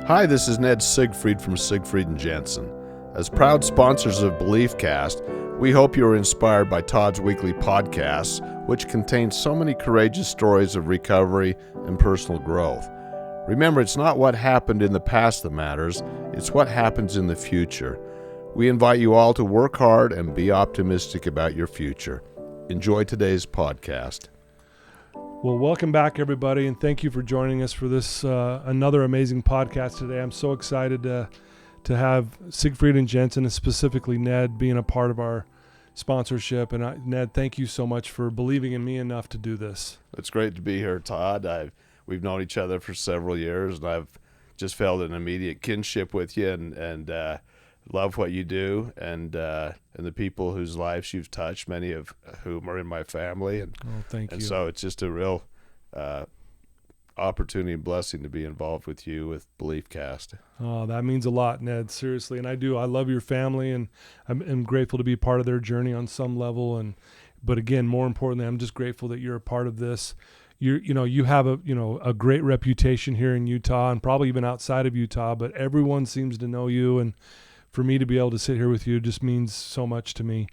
Hi, this is Ned Siegfried from Siegfried Jensen. As proud sponsors of BeliefCast, we hope you are inspired by Todd's weekly podcasts, which contain so many courageous stories of recovery and personal growth. Remember, it's not what happened in the past that matters, it's what happens in the future. We invite you all to work hard and be optimistic about your future. Enjoy today's podcast. Well, welcome back, everybody, and thank you for joining us for this another amazing podcast today. I'm so excited to have Siegfried and Jensen, and specifically Ned, being a part of our sponsorship. And Ned, thank you so much for believing in me enough to do this. It's great to be here, Todd. We've known each other for several years, and I've just felt an immediate kinship with you, and love what you do, and the people whose lives you've touched, many of whom are in my family. And thank you. And so it's just a real opportunity and blessing to be involved with you with BeliefCast. Oh, that means a lot, Ned, seriously. And I love your family, and I'm grateful to be part of their journey on some level. But again, more importantly, I'm just grateful that you're a part of this. You have a great reputation here in Utah, and probably even outside of Utah, but everyone seems to know you, and for me to be able to sit here with you just means so much to me.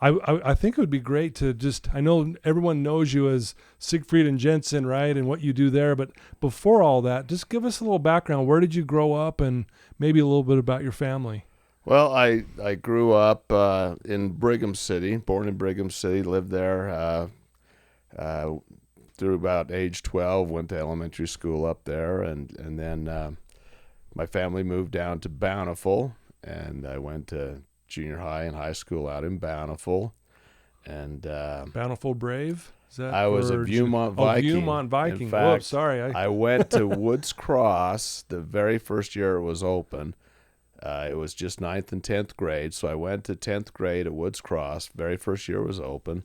I think it would be great to I know everyone knows you as Siegfried and Jensen, right, and what you do there, but before all that, just give us a little background. Where did you grow up, and maybe a little bit about your family? Well, I grew up in Brigham City, born in Brigham City, lived there through about age 12, went to elementary school up there, and then my family moved down to Bountiful, and I went to junior high and high school out in Bountiful. And Bountiful Brave? Is that I was a Viewmont Viking. Oh, Viewmont Viking. In fact, sorry. I went to Woods Cross the very first year it was open. It was just 9th and 10th grade, so I went to 10th grade at Woods Cross, very first year it was open,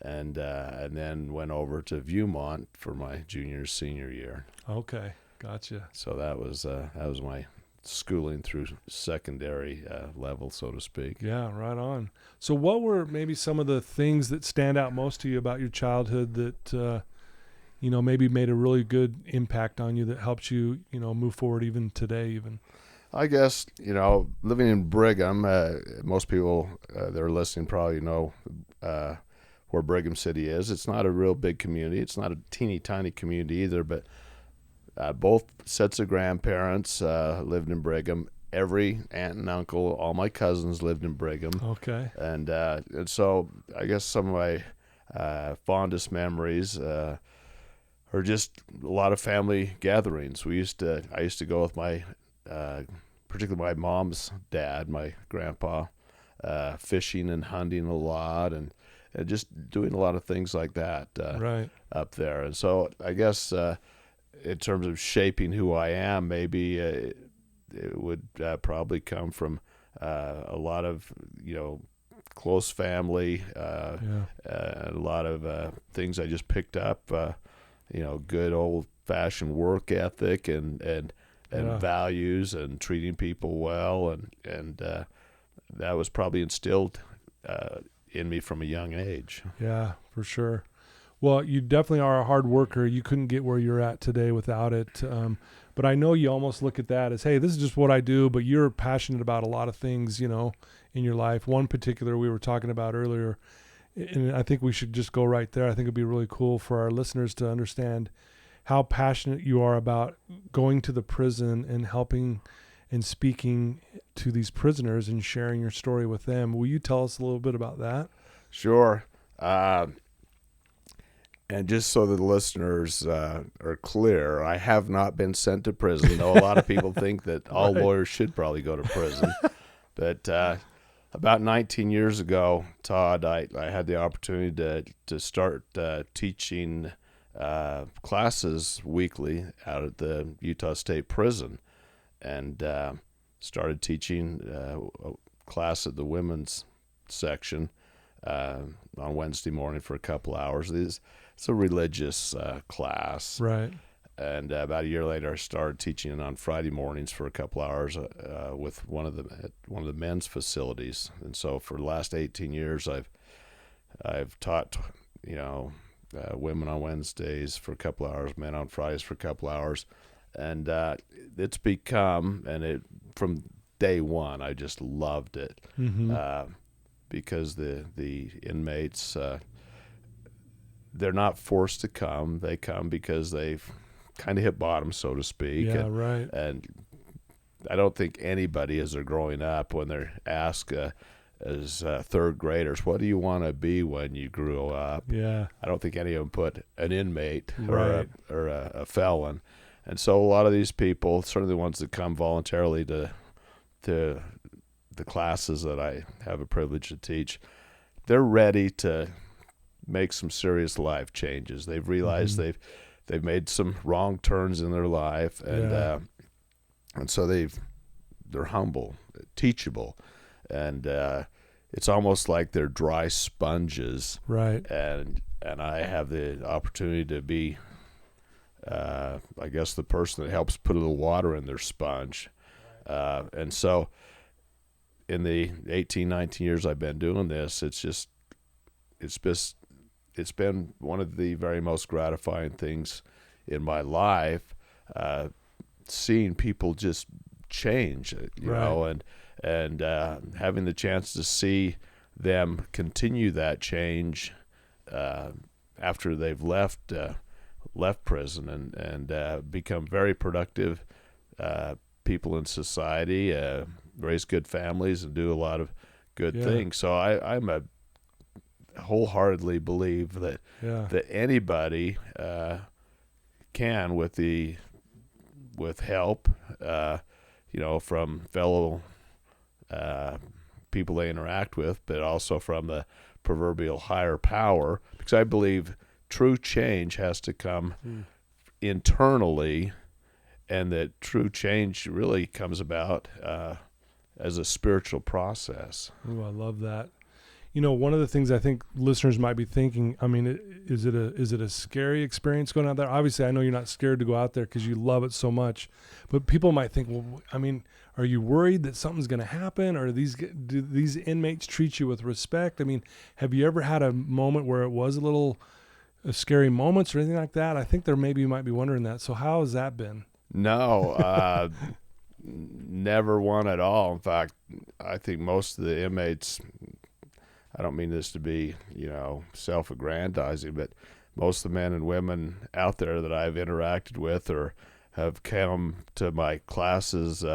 and then went over to Viewmont for my junior senior year. Okay, gotcha. So that was my schooling through secondary level, so to speak. Yeah, right on. So what were maybe some of the things that stand out most to you about your childhood that maybe made a really good impact on you, that helped you move forward even today even? I guess living in Brigham, most people that are listening probably know where Brigham City is. It's not a real big community. It's not a teeny tiny community either, but both sets of grandparents lived in Brigham. Every aunt and uncle, all my cousins lived in Brigham. Okay. And so I guess some of my fondest memories are just a lot of family gatherings. I used to go with my, particularly my mom's dad, my grandpa, fishing and hunting a lot, and just doing a lot of things like that right up there. And so I guess in terms of shaping who I am, maybe it would probably come from a lot of close family, a lot of things I just picked up. Good old-fashioned work ethic and values, and treating people well, and that was probably instilled in me from a young age. Yeah, for sure. Well, you definitely are a hard worker. You couldn't get where you're at today without it. But I know you almost look at that as, hey, this is just what I do, but you're passionate about a lot of things, in your life. One particular we were talking about earlier, and I think we should just go right there. I think it'd be really cool for our listeners to understand how passionate you are about going to the prison and helping and speaking to these prisoners and sharing your story with them. Will you tell us a little bit about that? Sure. And just so the listeners are clear, I have not been sent to prison, though a lot of people think that all lawyers should probably go to prison. But about 19 years ago, Todd, I had the opportunity to start teaching classes weekly out at the Utah State Prison, and started teaching a class at the women's section on Wednesday morning for a couple hours. It's a religious class. Right. And about a year later, I started teaching on Friday mornings for a couple hours with one of the men's facilities. And so for the last 18 years, I've taught women on Wednesdays for a couple hours, men on Fridays for a couple hours. And it's become, and it from day one, I just loved it. Because the inmates, they're not forced to come. They come because they've kind of hit bottom, so to speak. Yeah, right. And I don't think anybody, as they're growing up, when they're asked as third graders, what do you want to be when you grow up? Yeah. I don't think any of them put an inmate Right. or a felon. And so a lot of these people, certainly the ones that come voluntarily to the classes that I have a privilege to teach, they're ready to make some serious life changes. They've realized they've made some wrong turns in their life, and so they're humble, teachable, and it's almost like they're dry sponges. Right. And I have the opportunity to be, I guess, the person that helps put a little water in their sponge. And so in the 18, 19 years I've been doing this, it's been one of the very most gratifying things in my life, seeing people just change, you know, and having the chance to see them continue that change after they've left prison and become very productive people in society, raise good families, and do a lot of good things. So I'm a wholeheartedly believe that anybody can, with help, you know, from fellow people they interact with, but also from the proverbial higher power, because I believe true change has to come internally, and that true change really comes about as a spiritual process. Ooh, I love that. You know, one of the things I think listeners might be thinking, I mean, is it a scary experience going out there? Obviously, I know you're not scared to go out there because you love it so much, but people might think, well, I mean, are you worried that something's going to happen, or do these inmates treat you with respect? I mean, have you ever had a moment where it was a little scary moments or anything like that? I think there maybe you might be wondering that. So how has that been? No, never one at all. In fact, I think most of the inmates, I don't mean this to be, you know, self-aggrandizing, but most of the men and women out there that I've interacted with or have come to my classes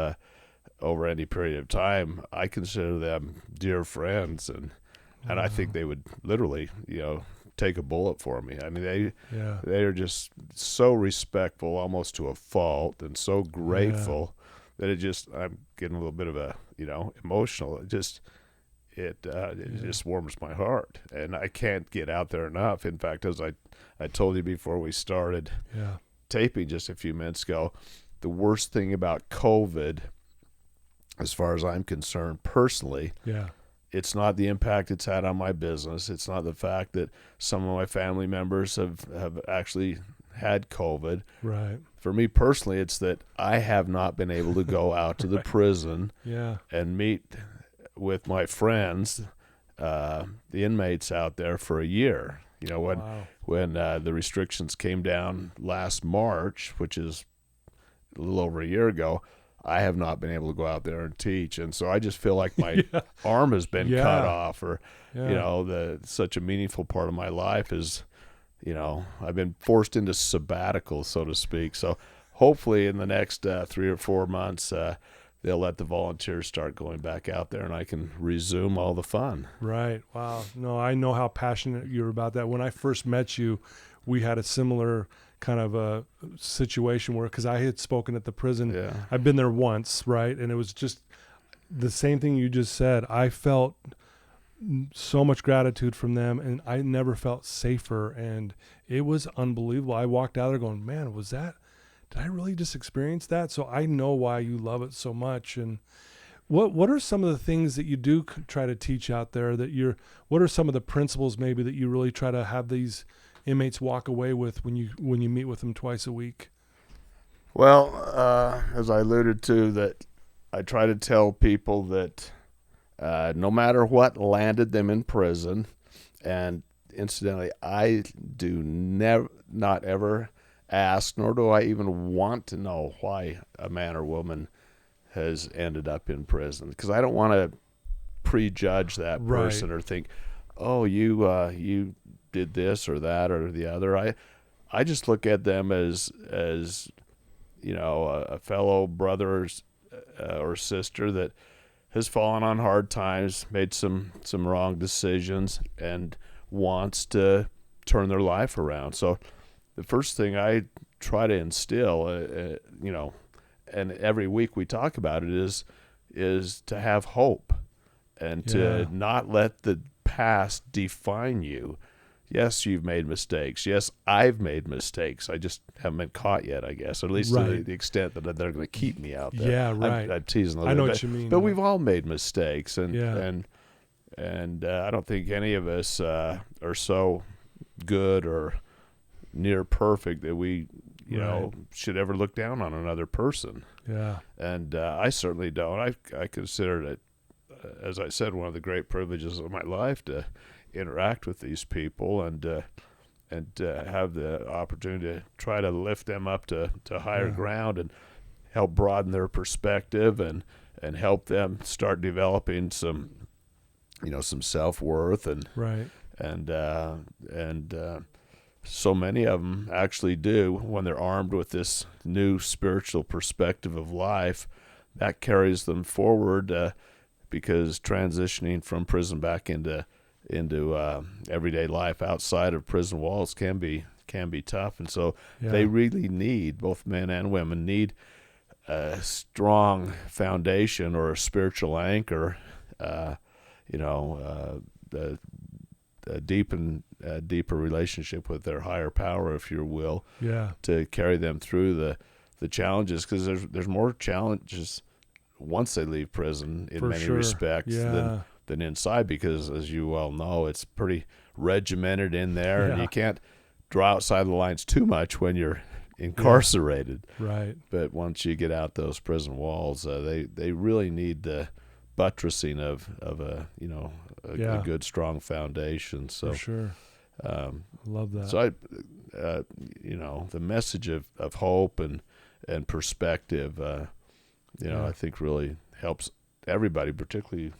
over any period of time, I consider them dear friends, and I think they would literally, you know, take a bullet for me. I mean, they are just so respectful, almost to a fault, and so grateful that I'm getting a little bit of a, you know, emotional. It just warms my heart, and I can't get out there enough. In fact, as I told you before we started taping just a few minutes ago, the worst thing about COVID, as far as I'm concerned personally, it's not the impact it's had on my business. It's not the fact that some of my family members have actually had COVID. Right. For me personally, it's that I have not been able to go out to the prison and meet with my friends, the inmates out there, for a year. You know, when the restrictions came down last March, which is a little over a year ago, I have not been able to go out there and teach, and so I just feel like my arm has been cut off, or you know, such a meaningful part of my life is, you know, I've been forced into sabbatical, so to speak. So hopefully in the next 3 or 4 months, they'll let the volunteers start going back out there, and I can resume all the fun. Right. Wow. No, I know how passionate you're about that. When I first met you, we had a similar kind of a situation where, because I had spoken at the prison, I've been there once, right? And it was just the same thing you just said. I felt so much gratitude from them, and I never felt safer, and it was unbelievable. I walked out there going, man, did I really just experience that? So I know why you love it so much. And what are some of the things that you do try to teach out there what are some of the principles maybe that you really try to have these inmates walk away with when you meet with them twice a week? Well, as I alluded to, that I try to tell people that no matter what landed them in prison, and incidentally, I do not ever ask, nor do I even want to know why a man or woman has ended up in prison, because I don't want to prejudge that person or think, oh, you did this or that or the other. I just look at them as a fellow brother or sister that has fallen on hard times, made some wrong decisions, and wants to turn their life around. So the first thing I try to instill, and every week we talk about it, is to have hope and to not let the past define you. Yes, you've made mistakes. Yes, I've made mistakes. I just haven't been caught yet, I guess, or at least to the extent that they're going to keep me out there. Yeah, right. I'm teasing a little I know bit, what you mean. but we've all made mistakes, and I don't think any of us are so good or near perfect that we, should ever look down on another person. Yeah. And I certainly don't. I consider it, as I said, one of the great privileges of my life to interact with these people and have the opportunity to try to lift them up to higher ground and help broaden their perspective and help them start developing some self-worth and so many of them actually do, when they're armed with this new spiritual perspective of life, that carries them forward, because transitioning from prison back into everyday life outside of prison walls can be tough. And so they really need, both men and women need, a strong foundation or a spiritual anchor, a deeper relationship with their higher power, if you will, to carry them through the challenges, because there's more challenges once they leave prison in many respects than inside, because, as you well know, it's pretty regimented in there, and you can't draw outside the lines too much when you're incarcerated. Right. But once you get out those prison walls, they really need the buttressing of a good strong foundation. So for sure. Love that. So the message of hope and perspective, I think really helps everybody, particularly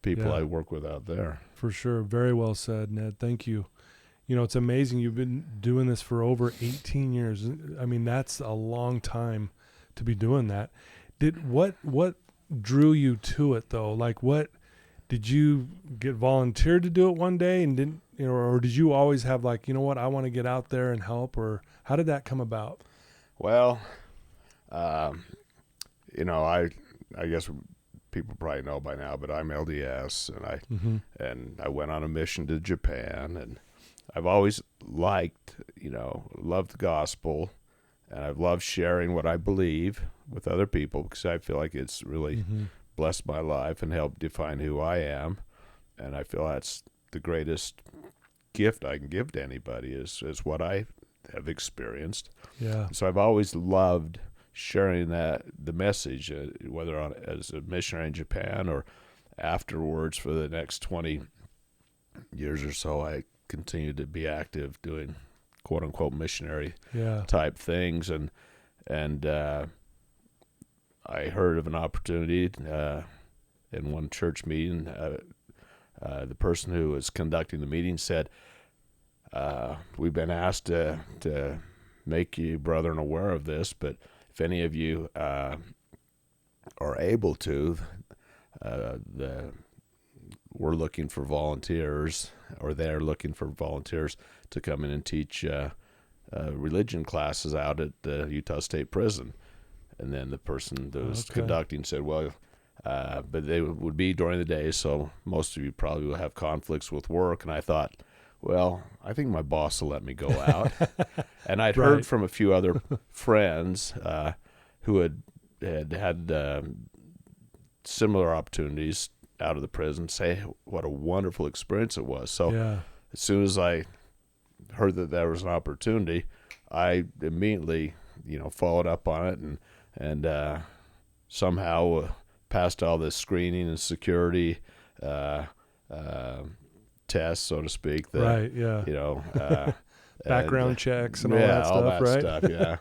people I work with out there. For sure. Very well said, Ned. Thank you. It's amazing. You've been doing this for over 18 years. I mean, that's a long time to be doing that. What drew you to it, though? Like, what did you get volunteered to do it one day and didn't, or did you always have like, I want to get out there and help, or how did that come about? Well, I guess people probably know by now, but I'm LDS, and I went on a mission to Japan, and I've always loved the gospel, and I've loved sharing what I believe with other people, because I feel like it's really blessed my life and helped define who I am, and I feel that's the greatest gift I can give to anybody is what I have experienced. Yeah. So I've always loved sharing the message, whether as a missionary in Japan or afterwards for the next 20 years or so. I continue to be active doing quote unquote missionary type things, and I heard of an opportunity in one church meeting. The person who was conducting the meeting said, "We've been asked to make you brethren aware of this, but if any of you are able to, we're looking for volunteers, or they're looking for volunteers to come in and teach religion classes out at the Utah State Prison." And then the person that was conducting said, "Well, but they would be during the day, so most of you probably will have conflicts with work." And I thought, well, I think my boss will let me go out. And I'd heard from a few other friends who had similar opportunities out of the prison say what a wonderful experience it was. So as soon as I heard that there was an opportunity, I immediately followed up on it and somehow passed all the screening and security tests, so to speak. background checks and all yeah, that stuff, all that right? stuff, yeah.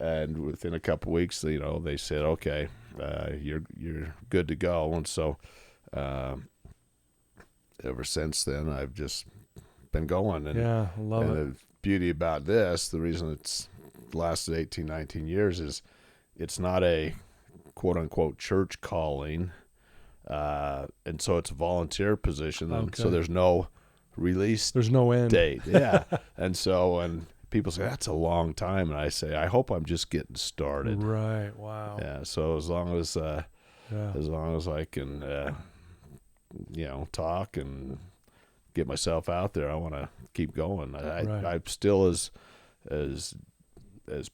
And within a couple of weeks, they said, okay, you're good to go. And so ever since then, I've just been going. And, yeah, I love it. the beauty about this, the reason it's lasted 18, 19 years is it's not a quote-unquote church calling. And so it's a volunteer position. And so there's no release There's no end date. Yeah. And so when people say that's a long time, and I say, I hope I'm just getting started. Right. Wow. Yeah. So as long as I can, talk and get myself out there, I want to keep going. I'm still as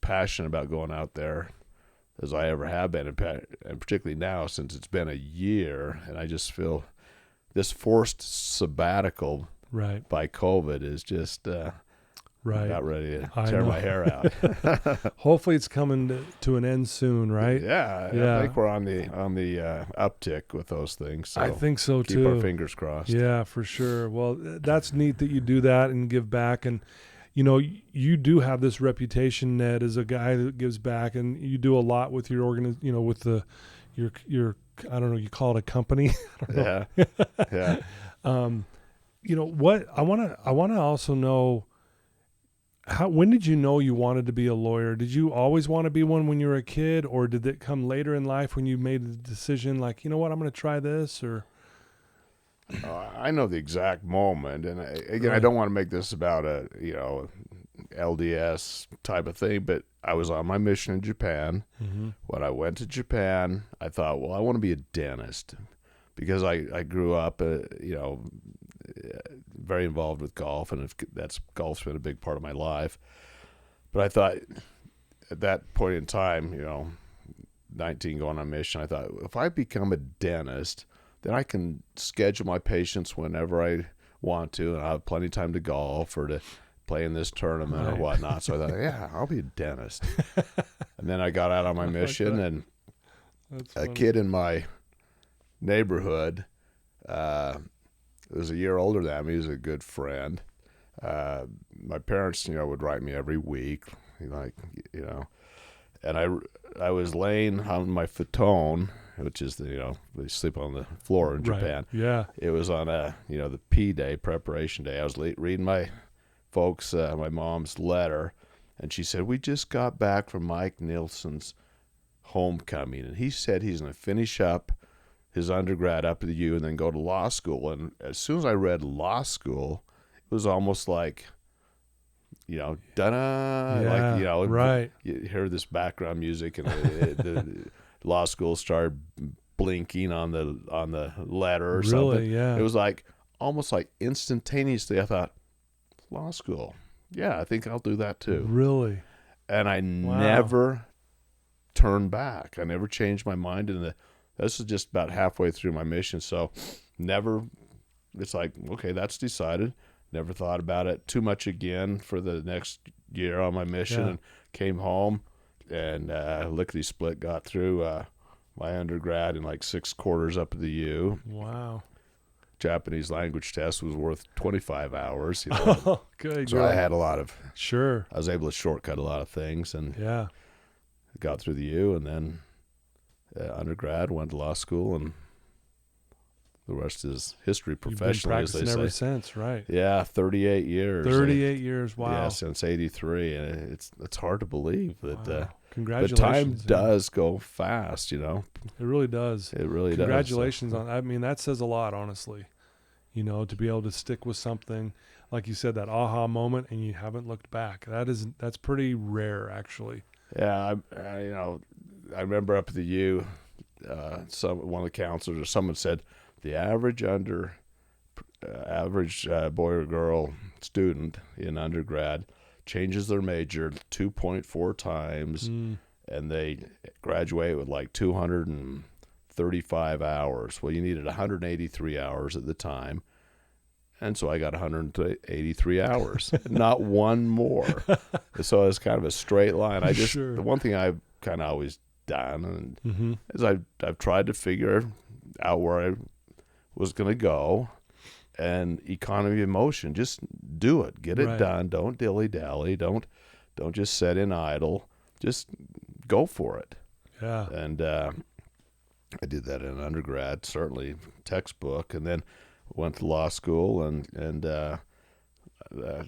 passionate about going out there as I ever have been, and particularly now since it's been a year, and I just feel this forced sabbatical by COVID is just about ready to tear my hair out. Hopefully it's coming to an end soon, right? Yeah, I think we're on the uptick with those things. So I think so too. Keep our fingers crossed. Yeah, for sure. Well, that's neat that you do that and give back. And you do have this reputation, Ned, as a guy that gives back, and you do a lot with your with your I don't know, you call it a company. Yeah. Yeah. What I want to also know, when did you know you wanted to be a lawyer? Did you always want to be one when you were a kid, or did it come later in life when you made the decision, like, you know what, I'm going to try this? Or I know the exact moment, and I don't want to make this about a LDS type of thing, but I was on my mission in Japan. Mm-hmm. When I went to Japan, I thought, well, I want to be a dentist because I grew up, very involved with golf, and golf's been a big part of my life. But I thought at that point in time, 19 going on a mission, I thought, if I become a dentist, then I can schedule my patients whenever I want to, and I'll have plenty of time to golf or to play in this tournament or whatnot. So I thought, yeah, I'll be a dentist. And then I got out on my mission, and a kid in my neighborhood was a year older than me. He was a good friend. My parents, would write me every week, and I was laying on my futon, which is they sleep on the floor in Japan. Yeah. It was on the P day, preparation day. I was reading my folks, my mom's letter, and she said, we just got back from Mike Nilsson's homecoming, and he said he's going to finish up his undergrad up at the U and then go to law school. And as soon as I read law school, it was almost like, da-da, right. You hear this background music, and the law school started blinking on the letter or something. Yeah. It was like almost like instantaneously I thought, law school. Yeah, I think I'll do that too. Really? And I never turned back. I never changed my mind. And this is just about halfway through my mission. So it's like, okay, that's decided. Never thought about it too much again for the next year on my mission, and came home and lickety split got through my undergrad in like 6 quarters up at the U. Wow. Japanese language test was worth 25 hours. Oh, good. So I had a lot of. Sure. I was able to shortcut a lot of things, and got through the U, and then undergrad, went to law school, and the rest is history professionally, as they say. Ever since, right? Yeah, 38 years. 38 years, wow. Yeah, since 83, and it's hard to believe that. Congratulations. The time does go fast, It really does. It really does. Congratulations on. I mean, that says a lot, honestly. To be able to stick with something, like you said, that aha moment, and you haven't looked back. That's pretty rare, actually. Yeah, I remember up at the U, one of the counselors or someone said the average boy or girl student in undergrad changes their major 2.4 times, and they graduate with like 235 hours. Well, you needed 183 hours at the time, and so I got 183 hours, not one more. So it's kind of a straight line. The one thing I've kind of always done is I've tried to figure out where I was going to go, and economy of motion. Just do it. Get it Right. done. Don't dilly-dally. Don't just sit in idle. Just go for it. Yeah. And I did that in undergrad, certainly textbook, and then went to law school, and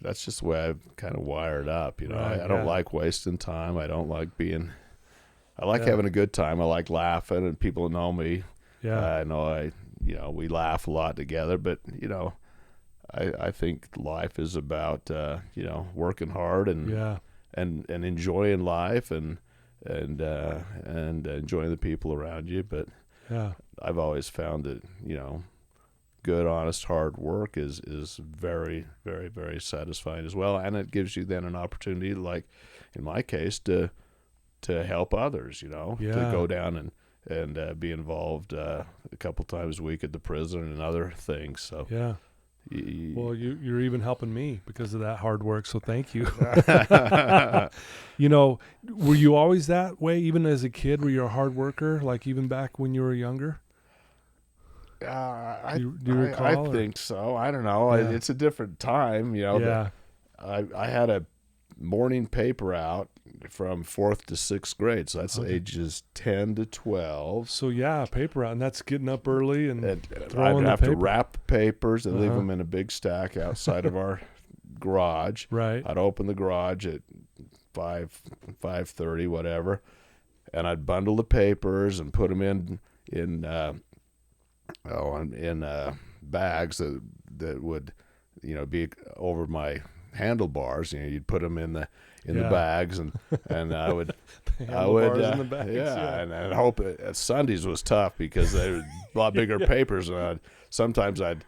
that's just the way I've kind of wired up. You know, Right, I don't yeah. like wasting time. I don't like I like Yeah. having a good time. I like laughing, and people know me. Yeah. I know we laugh a lot together, but I think life is about working hard and Yeah. and enjoying life and enjoying the people around you. But Yeah. I've always found that good, honest, hard work is very, very, very satisfying as well, and it gives you then an opportunity, like in my case, to help others. To Yeah. go down and be involved a couple times a week at the prison and other things. So Yeah. Well, you're even helping me because of that hard work. So thank you. Were you always that way? Even as a kid, were you a hard worker? Like even back when you were younger? Do you recall? I or- think so. I don't know. Yeah. It's a different time. Yeah. I had a morning paper out from 4th to 6th grade, so that's Okay. ages 10 to 12. So yeah, paper out, and that's getting up early and And throwing I'd the have to paper. wrap the papers and leave Uh-huh. them in a big stack outside of our garage. right. I'd open the garage at 5:30, whatever, and I'd bundle the papers and put them in bags that would be over my handlebars. You'd put them in the Yeah. bags, and I would Handlebars in the bags, yeah, and I'd hope Sundays was tough because they were a lot bigger papers, and sometimes I'd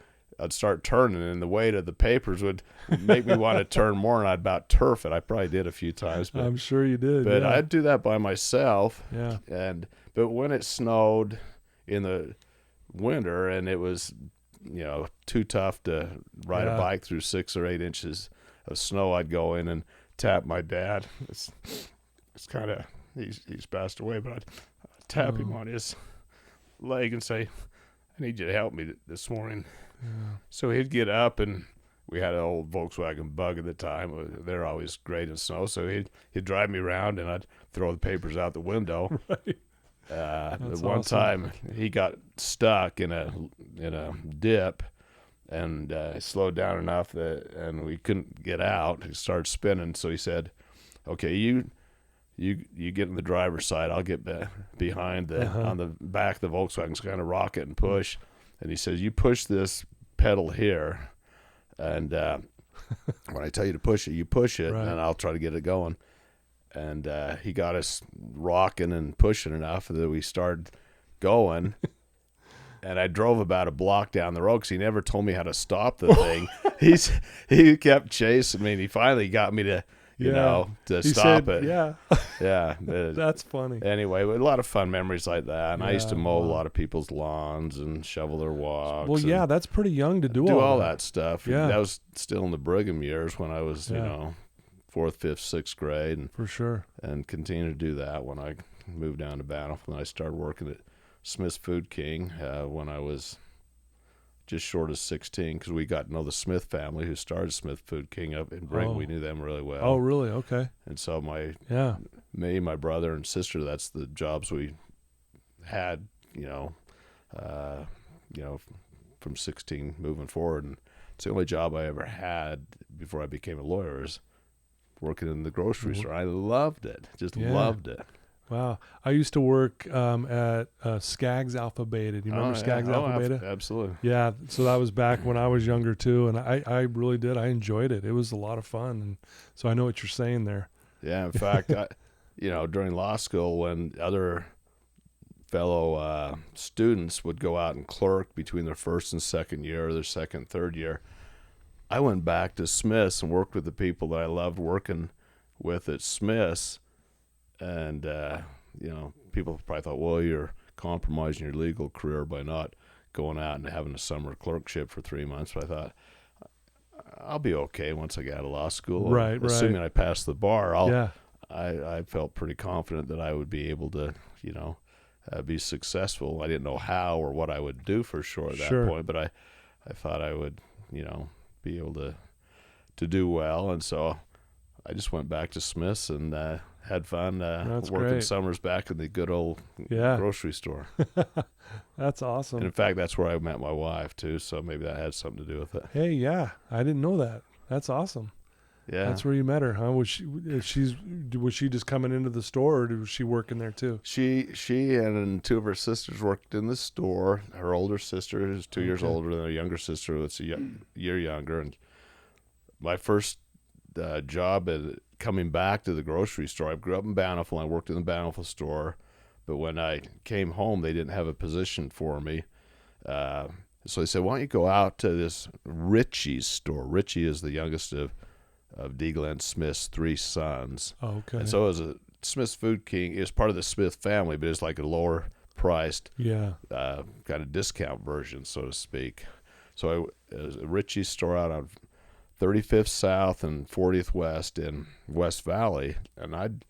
start turning, and the weight of the papers would make me want to turn more, and I'd about turf it. I probably did a few times, but I'm sure you did. but yeah. I'd do that by myself. Yeah. But when it snowed in the winter and it was too tough to ride Yeah. a bike through 6 or 8 inches of snow, I'd go in and tap my dad. It's kind of he's passed away, but I'd tap him on his leg and say, "I need you to help me this morning." Yeah. So he'd get up, and we had an old Volkswagen Bug at the time. They're always great in snow, so he'd drive me around, and I'd throw the papers out the window. Right. The That's one awesome. time he got stuck in a dip, and slowed down enough and we couldn't get out. He started spinning, so he said, "Okay, you get in the driver's side. I'll get behind on the back of the Volkswagen, so kind of rock it and push." And he says, "You push this pedal here, and when I tell you to push it, you push it, Right. and I'll try to get it going." And he got us rocking and pushing enough that we started going. And I drove about a block down the road because he never told me how to stop the thing. He kept chasing me, and he finally got me to He stop said, it. Yeah. Yeah. That's funny. Anyway, a lot of fun memories like that. And I used to Yeah, mow a wow. lot of people's lawns and shovel their walks. Well, and yeah, that's pretty young to do all that. that stuff. Yeah. That was still in the Brigham years when I was, Yeah. 4th, 5th, 6th grade, and For sure. continued to do that when I moved down to Banff. And I started working at Smith's Food King when I was just short of 16, because we got to know the Smith family who started Smith Food King up in Brigham. Oh. We knew them really well. Oh, really? Okay. And so Yeah. me, my brother, and sister, that's the jobs we had, from 16 moving forward. And it's the only job I ever had before I became a lawyer, is working in the grocery store. I loved it. Just Yeah. loved it. Wow. I used to work at Skaggs Alpha Beta. Do you remember Skaggs Alpha Beta? Absolutely. Yeah. So that was back when I was younger too. And I really did. I enjoyed it. It was a lot of fun. And so I know what you're saying there. Yeah, in fact, during law school, when other fellow students would go out and clerk between their first and second year, or their second, third year, I went back to Smith's and worked with the people that I loved working with at Smith's. And, people probably thought, well, you're compromising your legal career by not going out and having a summer clerkship for 3 months. But I thought, I'll be okay once I get out of law school. Right, Assuming I passed the bar, Yeah. I felt pretty confident that I would be able to, be successful. I didn't know how or what I would do for sure at that Sure. point, but I thought I would be able to do well. And so I just went back to Smith's and had fun working great. summers back in the good old Yeah. grocery store. That's awesome. And in fact, that's where I met my wife too. So maybe that had something to do with it. Hey, yeah, I didn't know that. That's awesome. Yeah. That's where you met her, huh? Was she just coming into the store, or was she working there too? She and two of her sisters worked in the store. Her older sister is 2 years older than her younger sister, that's a year younger. And my first job coming back to the grocery store, I grew up in Bountiful. I worked in the Bountiful store, but when I came home, they didn't have a position for me. So they said, "Why don't you go out to this Richie's store?" Richie is the youngest of D. Glenn Smith's three sons. Oh, okay. And so it was a Smith's Food King. It was part of the Smith family, but it's like a lower priced kind of discount version, so to speak. So it was a Richie's store out on 35th South and 40th West in West Valley. And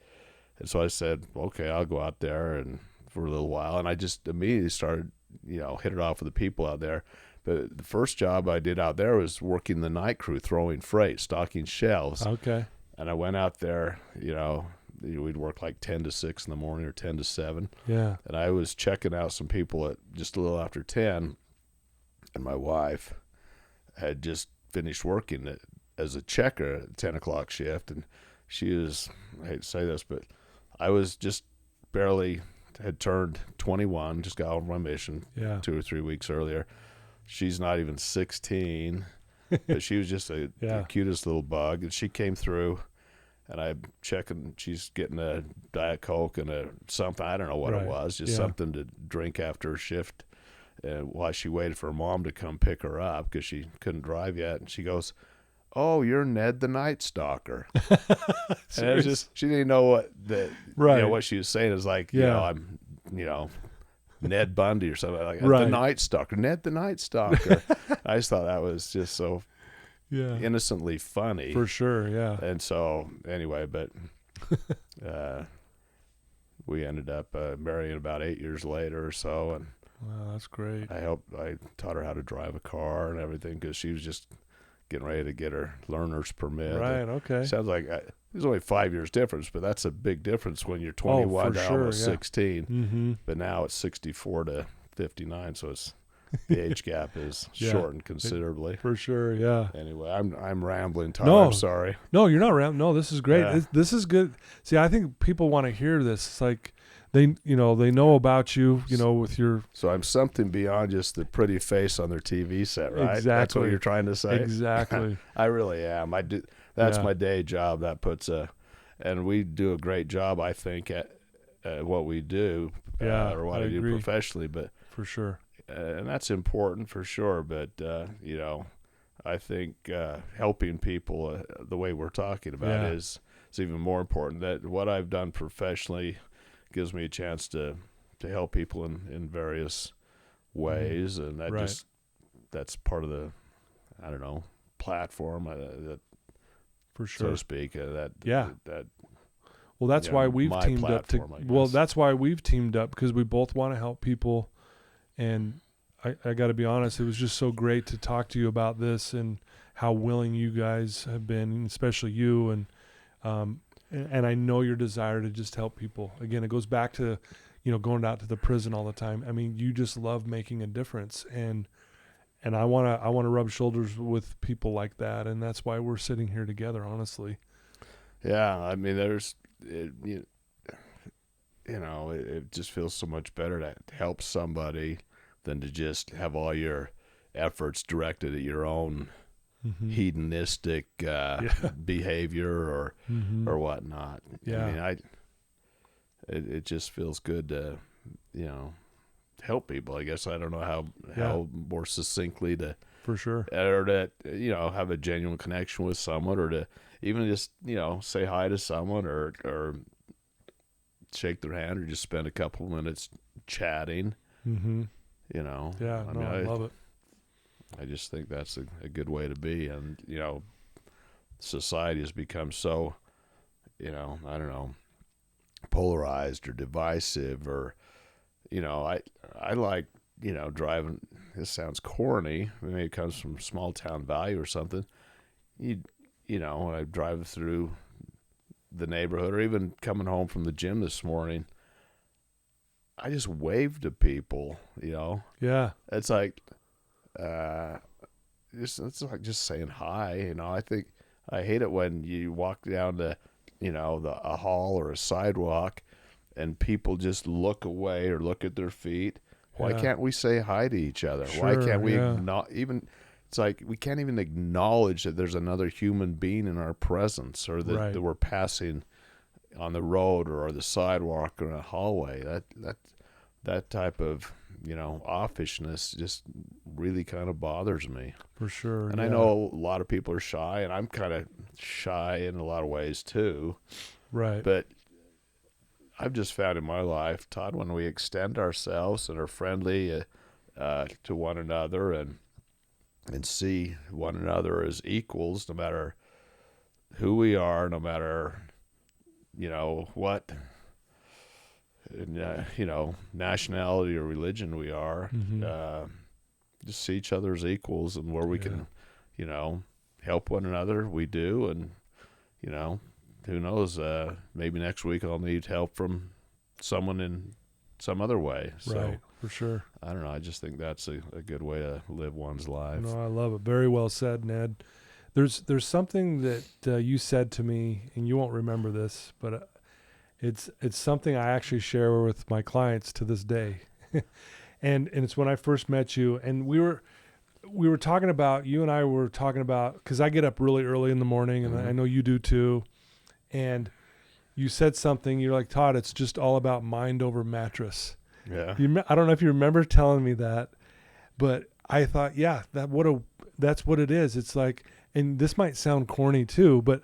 so I said, okay, I'll go out there and for a little while. And I just immediately started, hit it off with the people out there. But the first job I did out there was working the night crew, throwing freight, stocking shelves. Okay. And I went out there, we'd work like 10 to 6 in the morning or 10 to 7. Yeah. And I was checking out some people at just a little after 10. And my wife had just finished working as a checker at 10 o'clock shift. And she was, I hate to say this, but I was just barely had turned 21, just got on my mission 2 or 3 weeks earlier. She's not even 16, but she was just the cutest little bug. And she came through, and I'm checking. She's getting a Diet Coke and something. I don't know what it was, just something to drink after her shift. While she waited for her mom to come pick her up because she couldn't drive yet. And she goes, "Oh, you're Ned the Night Stalker." And it was just, she didn't know what she was saying. Is like, I'm, Ned Bundy or something like the Night Stalker, Ned the Night Stalker. I just thought that was just so innocently funny. For sure, yeah. And so anyway, but we ended up marrying about 8 years later or so. And wow, that's great. I taught her how to drive a car and everything because she was just getting ready to get her learner's permit. Right, okay. Sounds like there's only 5 years difference, but that's a big difference when you're 21 to almost 16. Mm-hmm. But now it's 64 to 59, so the age gap is shortened considerably. For sure, yeah. Anyway, I'm rambling, Todd. No, I'm sorry. No, you're not rambling. No, this is great. Yeah. This is good. See, I think people want to hear this. It's like they know about you, with your. So I'm something beyond just the pretty face on their TV set, right? Exactly. That's what you're trying to say. Exactly. I really am. I do. That's my day job. That puts and we do a great job, I think, at what we do, or what I do professionally. But for sure, and that's important for sure. But I think helping people the way we're talking about is even more important. That what I've done professionally gives me a chance to help people in various ways, and that that's part of the platform that. For sure, so to speak. Well, that's why we've teamed up. That's why we've teamed up because we both want to help people. And I got to be honest, it was just so great to talk to you about this and how willing you guys have been, especially you. And I know your desire to just help people. Again, it goes back to, going out to the prison all the time. I mean, you just love making a difference, and I want to rub shoulders with people like that, and that's why we're sitting here together, honestly. Yeah, I mean, it just feels so much better to help somebody than to just have all your efforts directed at your own hedonistic behavior or whatnot. Yeah. I mean, it just feels good to, help people. I guess I don't know how more succinctly to for sure or to have a genuine connection with someone, or to even just say hi to someone or shake their hand or just spend a couple minutes chatting. I love it. I just think that's a good way to be. And society has become so I don't know, polarized or divisive, or I like driving, this sounds corny, maybe it comes from small town value or something. When I drive through the neighborhood or even coming home from the gym this morning, I just wave to people, Yeah. It's like, it's like just saying hi, I think I hate it when you walk down to, a hall or a sidewalk and people just look away or look at their feet. Why can't we say hi to each other? Sure, Why can't we yeah. it's like we can't even acknowledge that there's another human being in our presence or that, Right. that we're passing on the road or the sidewalk or in a hallway. That type of, offishness just really kind of bothers me. For sure. And yeah. I know a lot of people are shy, and I'm kind of shy in a lot of ways too. Right. But I've just found in my life, Todd, when we extend ourselves and are friendly to one another and see one another as equals, no matter who we are, no matter, what, nationality or religion we are, just see each other as equals, and where we can, help one another, we do. And, who knows, maybe next week I'll need help from someone in some other way. So, right. For sure. I don't know. I just think that's a good way to live one's life. No, I love it. Very well said, Ned. There's something that you said to me, and you won't remember this, but it's something I actually share with my clients to this day. and it's when I first met you, and we were talking about, you and I were talking about, because I get up really early in the morning, and I know you do too. And you said something, you're like, Todd, it's just all about mind over mattress. Yeah. I don't know if you remember telling me that, but I thought, yeah, that's what it is. It's like, and this might sound corny too, but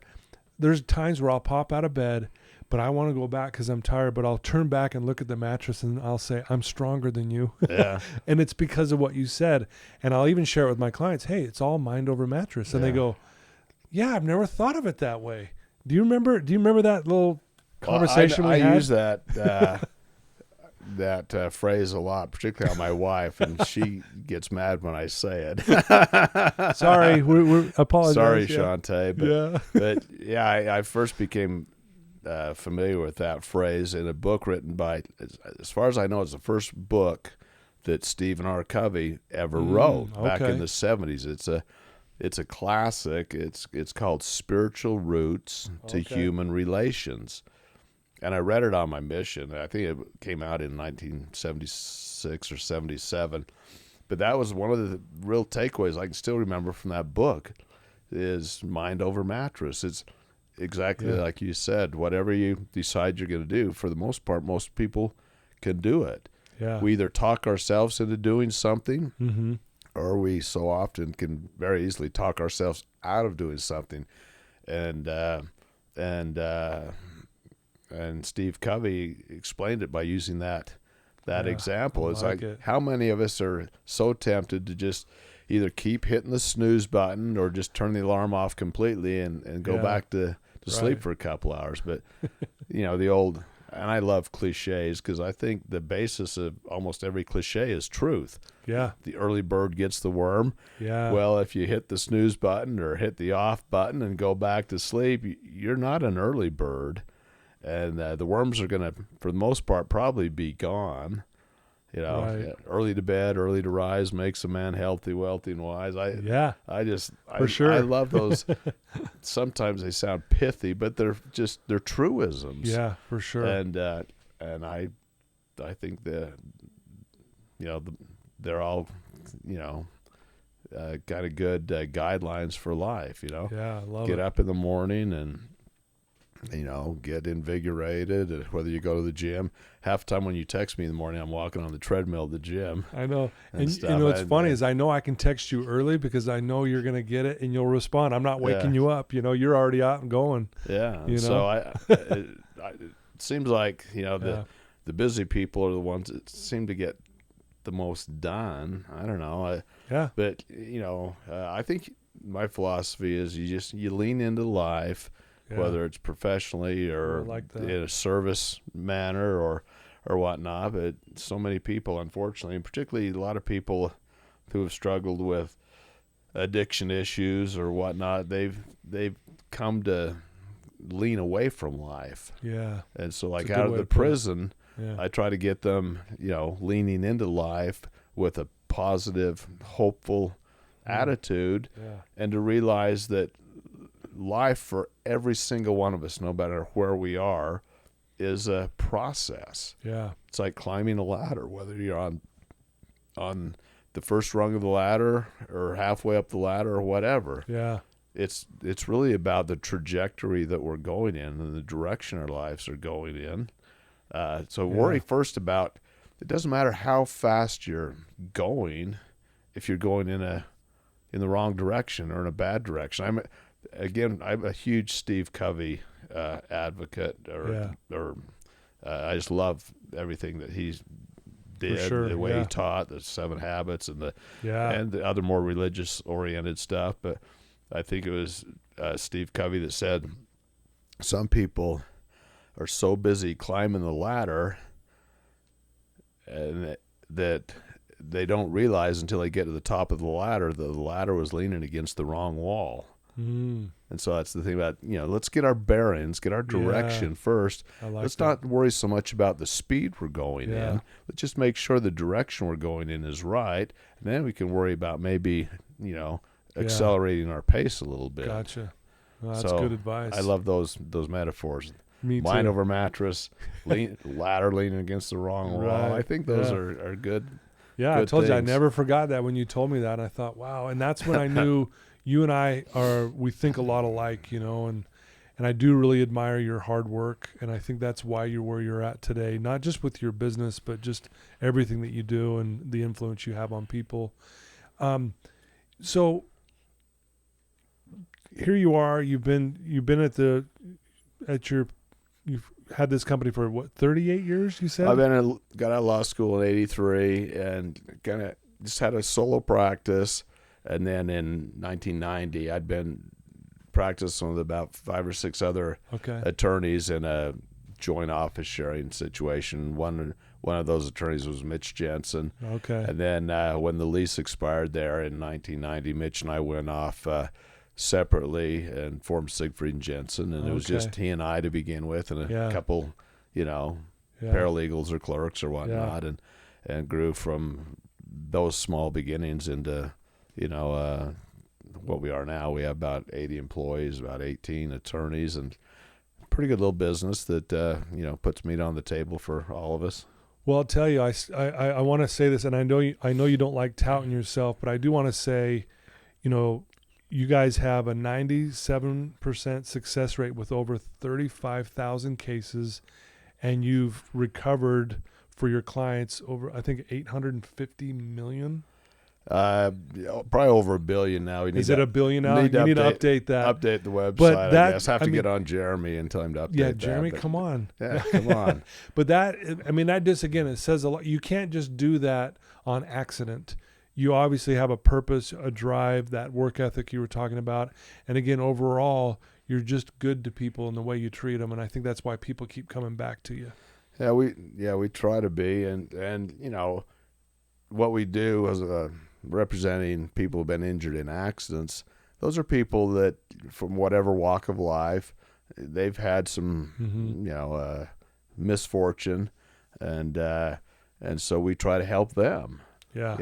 there's times where I'll pop out of bed, but I want to go back because I'm tired, but I'll turn back and look at the mattress and I'll say, I'm stronger than you. Yeah. And it's because of what you said. And I'll even share it with my clients. Hey, it's all mind over mattress. And they go, yeah, I've never thought of it that way. Do you remember that little conversation we had? I use that phrase a lot, particularly on my wife, and she gets mad when I say it. Sorry, we apologize. Sorry, yeah. Shante. But I first became familiar with that phrase in a book written by, as far as I know, it's the first book that Stephen R. Covey ever wrote back in the 70s. It's a classic. It's called Spiritual Roots to Human Relations. And I read it on my mission. I think it came out in 1976 or 77. But that was one of the real takeaways I can still remember from that book is mind over mattress. It's exactly like you said. Whatever you decide you're going to do, for the most part, most people can do it. Yeah. We either talk ourselves into doing something, or we so often can very easily talk ourselves out of doing something. And Steve Covey explained it by using that example. It's like how many of us are so tempted to just either keep hitting the snooze button or just turn the alarm off completely and go back to sleep for a couple hours. But, the old, and I love cliches because I think the basis of almost every cliche is truth. Yeah. The early bird gets the worm. Yeah. Well, if you hit the snooze button or hit the off button and go back to sleep, you're not an early bird. And the worms are going to, for the most part, probably be gone. Early to bed, early to rise makes a man healthy, wealthy, and wise. For sure. I love those. Sometimes they sound pithy, but they're truisms. Yeah, for sure. And I think they're all kind of good guidelines for life. Yeah, I love Get it. up in the morning and get invigorated, whether you go to the gym. Half the time when you text me in the morning, I'm walking on the treadmill at the gym. I know. And stuff. what's funny is I know I can text you early because I know you're going to get it and you'll respond. I'm not waking you up. You're already out and going. Yeah. So it seems like, the busy people are the ones that seem to get the most done. I don't know. But, I think my philosophy is you lean into life. Yeah. Whether it's professionally or in a service manner or or whatnot. But so many people, unfortunately, and particularly a lot of people who have struggled with addiction issues or whatnot, they've come to lean away from life. Yeah. And so, like, It's a good out of way the to put it. prison, Yeah. I try to get them, leaning into life with a positive, hopeful attitude, and to realize that life for every single one of us, no matter where we are, is a process. Yeah. It's like climbing a ladder, whether you're on the first rung of the ladder or halfway up the ladder or whatever. Yeah. It's really about the trajectory that we're going in and the direction our lives are going in. So worry first about, it doesn't matter how fast you're going, if you're going in the wrong direction or in a bad direction. I'm a huge Steve Covey advocate, I just love everything that he's did, sure, the way he taught, the 7 Habits and the other more religious oriented stuff. But I think it was Steve Covey that said some people are so busy climbing the ladder and that they don't realize until they get to the top of the ladder that the ladder was leaning against the wrong wall. And so that's the thing about, let's get our bearings, get our direction first. Let's not worry so much about the speed we're going in. Let's just make sure the direction we're going in is right. And then we can worry about maybe, accelerating our pace a little bit. Gotcha. Well, that's good advice. I love those metaphors. Me Mind too. over mattress, ladder leaning against the wrong wall. Right. I think those are good. Yeah, good I told you I things. never forgot that when you told me that. And I thought, wow. And that's when I knew you and I we think a lot alike, and I do really admire your hard work. And I think that's why you're where you're at today, not just with your business, but just everything that you do and the influence you have on people. So here you are, you've been you've had this company for what, 38 years, you said? Got out of law school in 83 and kind of just had a solo practice. And then in 1990, I'd been practicing with about 5 or 6 other attorneys in a joint office sharing situation. One of those attorneys was Mitch Jensen. Okay. And then when the lease expired there in 1990, Mitch and I went off separately and formed Siegfried Jensen, and it was just he and I to begin with, and a couple, paralegals or clerks or whatnot, and grew from those small beginnings into, what we are now. We have about 80 employees, about 18 attorneys, and pretty good little business that puts meat on the table for all of us. Well, I'll tell you, I want to say this, and I know you don't like touting yourself, but I do want to say, you guys have a 97% success rate with over 35,000 cases, and you've recovered for your clients over, I think, $850 million. Probably over $1 billion now. Is it $1 billion now? You need to update that. Update the website. But I guess have to get on Jeremy and tell him to update. Yeah, Jeremy, come on. Yeah, come on. But that just, again, it says a lot. You can't just do that on accident. You obviously have a purpose, a drive, that work ethic you were talking about. And again, overall, you're just good to people in the way you treat them. And I think that's why people keep coming back to you. Yeah, we try to be. And what we do as representing people who've been injured in accidents, those are people that from whatever walk of life, they've had some, misfortune. And so we try to help them. Get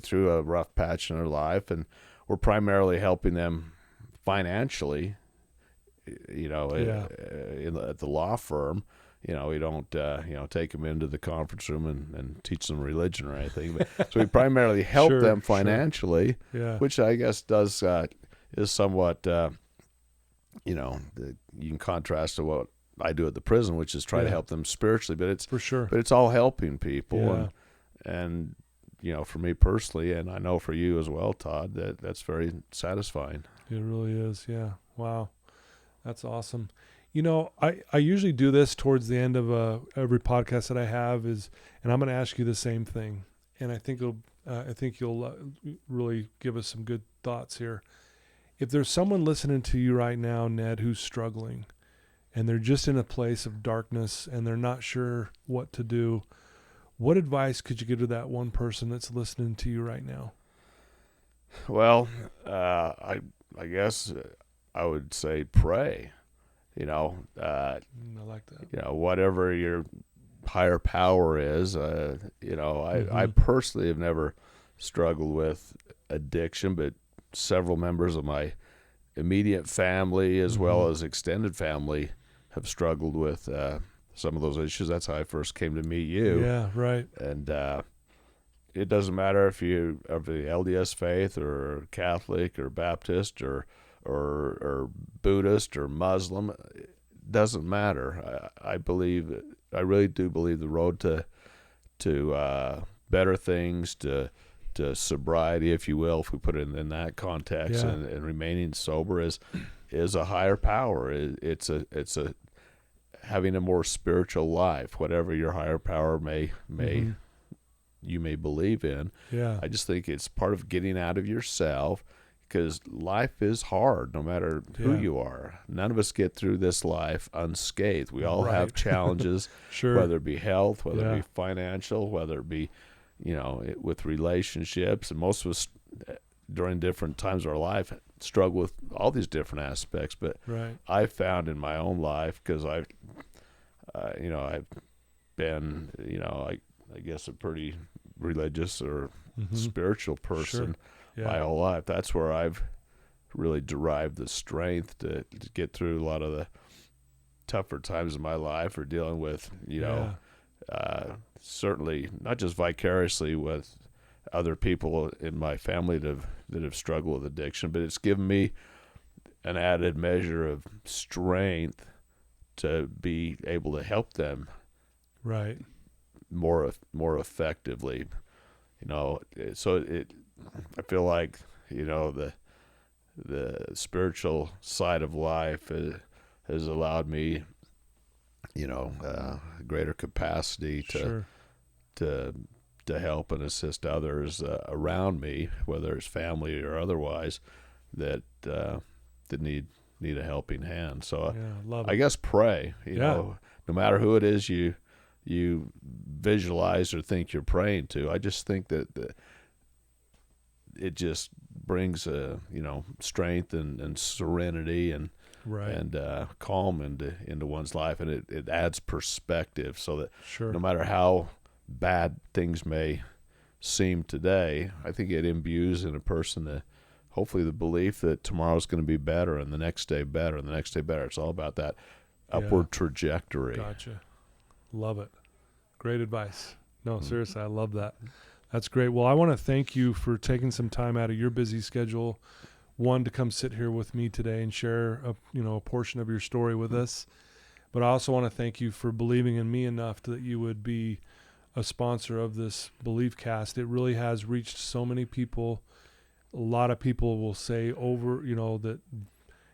through a rough patch in their life, and we're primarily helping them financially. At the law firm, we don't take them into the conference room and teach them religion or anything. But, so we primarily help them financially, which I guess is somewhat you can contrast to what I do at the prison, which is try to help them spiritually. But it's for sure. But it's all helping people. And for me personally, and I know for you as well, Todd, that's very satisfying. It really is. Yeah. Wow. That's awesome. I usually do this towards the end of every podcast that I have and I'm going to ask you the same thing. And I think you'll really give us some good thoughts here. If there's someone listening to you right now, Ned, who's struggling, and they're just in a place of darkness and they're not sure what to do, what advice could you give to that one person that's listening to you right now? Well, I guess I would say pray. I like that. Whatever your higher power is. I personally have never struggled with addiction, but several members of my immediate family as well as extended family have struggled with some of those issues. That's how I first came to meet you. Yeah, right. And it doesn't matter if you are the LDS faith or Catholic or Baptist or Buddhist or Muslim. It doesn't matter. I really do believe the road to better things, to sobriety, if you will, if we put it in that context, and remaining sober is a higher power. It's a having a more spiritual life, whatever your higher power may you may believe in. Yeah. I just think it's part of getting out of yourself, because life is hard no matter who you are. None of us get through this life unscathed. We all have challenges, Sure. whether it be health, whether it be financial, whether it be, with relationships. And most of us during different times of our life struggle with all these different aspects. But I found in my own life, because I've been, I guess a pretty religious or spiritual person my whole life. That's where I've really derived the strength to get through a lot of the tougher times of my life, or dealing with, certainly not just vicariously with other people in my family that have struggled with addiction, but it's given me an added measure of strength to be able to help them more effectively. So I feel like, the spiritual side of life has allowed me, greater capacity to help and assist others around me, whether it's family or otherwise, that need a helping hand. So I guess pray. No matter who it is you visualize or think you're praying to. I just think that it just brings strength and serenity and calm into one's life, and it adds perspective, so that no matter how bad things may seem today, I think it imbues in a person hopefully the belief that tomorrow's going to be better, and the next day better, and the next day better. It's all about that upward trajectory. Gotcha. Love it. Great advice. No, seriously, I love that. That's great. Well, I want to thank you for taking some time out of your busy schedule, to come sit here with me today and share a portion of your story with us. But I also want to thank you for believing in me enough that you would be a sponsor of this Belief Cast. It really has reached so many people. A lot of people will say that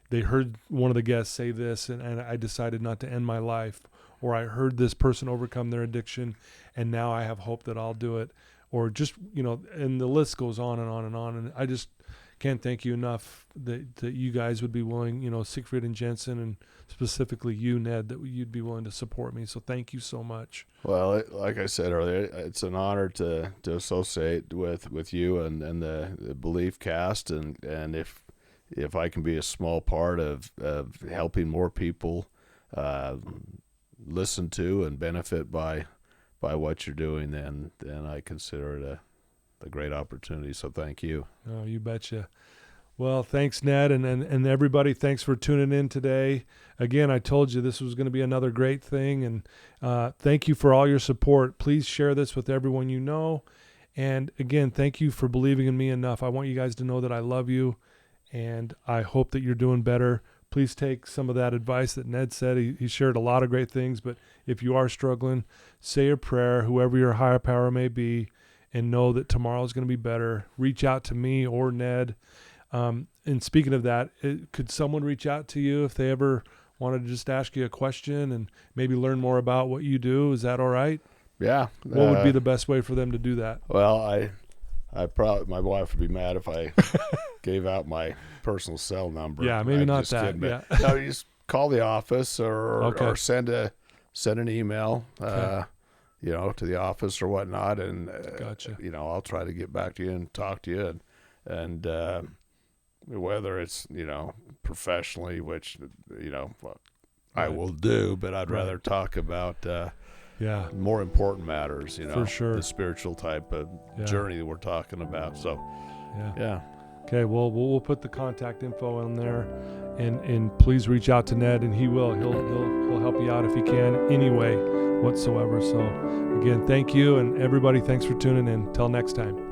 they heard one of the guests say this, and I decided not to end my life, or I heard this person overcome their addiction, and now I have hope that I'll do it. Or just, and the list goes on and on and on. And I just can't thank you enough that you guys would be willing, Siegfried and Jensen, and specifically you, Ned, that you'd be willing to support me. So thank you so much. Well, like I said earlier, it's an honor to associate with you and the Belief Cast. And if I can be a small part of helping more people listen to and benefit by what you're doing, then I consider it a great opportunity. So thank you. Oh, you betcha. Well, thanks, Ned, and everybody. Thanks for tuning in today. Again, I told you this was going to be another great thing, and thank you for all your support. Please share this with everyone you know. And again, thank you for believing in me enough. I want you guys to know that I love you, and I hope that you're doing better. Please take some of that advice that Ned said. He shared a lot of great things, but if you are struggling, say a prayer, whoever your higher power may be, and know that tomorrow is going to be better. Reach out to me or Ned. And speaking of that, could someone reach out to you if they ever wanted to just ask you a question and maybe learn more about what you do? Is that all right? Yeah. What would be the best way for them to do that? Well, I probably, my wife would be mad if I gave out my personal cell number. Yeah, maybe not that. Kidding, no, you just call the office or send an email, Okay. to the office or whatnot, and Gotcha. I'll try to get back to you and talk to you, and whether it's professionally, which I will do, but I'd rather talk about more important matters, For sure. the spiritual type of journey that we're talking about. So yeah. Okay, well, we'll put the contact info in there, and please reach out to Ned, and he'll help you out if he can, any way whatsoever. So again, thank you, and everybody, thanks for tuning in. Till next time.